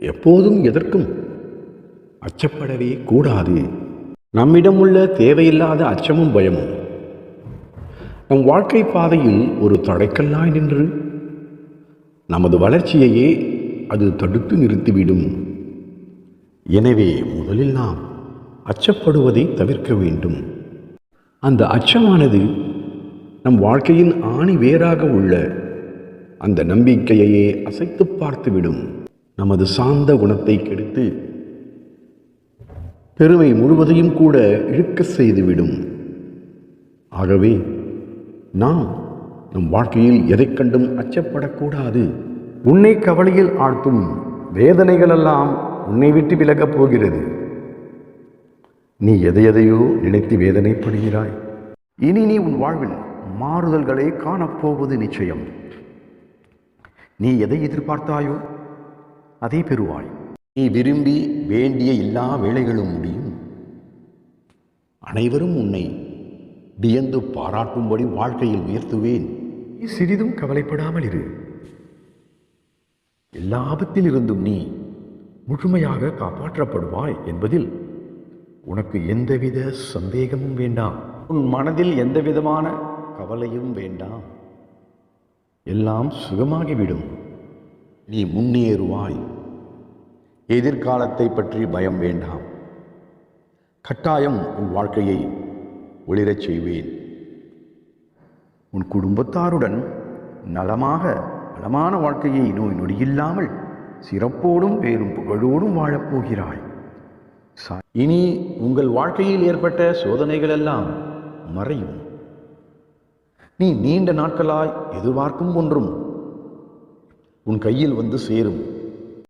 எப்போதும் எதற்கும் அச்சப்படவே கூடாது. நம்மிடம் உள்ள தேவையில்லாத அச்சமும் பயமும் நம் வாழ்க்கை பாதையில் ஒரு தடைக்கல்லாய் நின்று நமது வளர்ச்சியையே அது தடுத்து நிறுத்திவிடும். எனவே முதலில் நாம் அச்சப்படுவதை தவிர்க்க வேண்டும். அந்த அச்சமானது நம் வாழ்க்கையின் ஆணி வேராக உள்ள அந்த நம்பிக்கையையே அசைத்து பார்த்துவிடும். நமது சாந்த குணத்தை கெடுத்து பெருமை முழுவதையும் கூட இழுக்க செய்துவிடும். ஆகவே நாம் நம் வாழ்க்கையில் எதை கண்டும் அச்சப்படக்கூடாது. உன்னை கவலையில் ஆழ்த்தும் வேதனைகளெல்லாம் உன்னை விட்டு விலகப் போகிறது. நீ எதையோ நினைத்து வேதனைப்படுகிறாய். இனி நீ உன் வாழ்வில் மாறுதல்களை காணப்போவது நிச்சயம். நீ எதை எதிர்பார்த்தாயோ அதை பெறுவாய். நீ விரும்பி வேண்டிய எல்லா வேலைகளும் முடியும். அனைவரும் உன்னை வியந்து பாராட்டும்படி வாழ்க்கையில் உயர்த்துவேன். நீ சிறிதும் கவலைப்படாமல் இரு. எல்லா ஆபத்தில் இருந்தும் நீ முழுமையாக காப்பாற்றப்படுவாய் என்பதில் உனக்கு எந்தவித சந்தேகமும் வேண்டாம். உன் மனதில் எந்த விதமான கவலையும் வேண்டாம். எல்லாம் சுகமாகிவிடும். நீ முன்னேறுவாய். எதிர்காலத்தை பற்றி பயம் வேண்டாம். கட்டாயம் உன் வாழ்க்கையை ஒளிரச் செய்வேன். உன் குடும்பத்தாருடன் நலமான வாழ்க்கையை நோய் நொடியில்லாமல் சிறப்போடும் பேரும் புகழோடும் வாழப்போகிறாய். இனி உங்கள் வாழ்க்கையில் ஏற்பட்ட சோதனைகள் எல்லாம் மறையும். நீ நீண்ட நாட்களாய் எதிர்பார்க்கும் ஒன்றும் உன் கையில் வந்து சேரும்.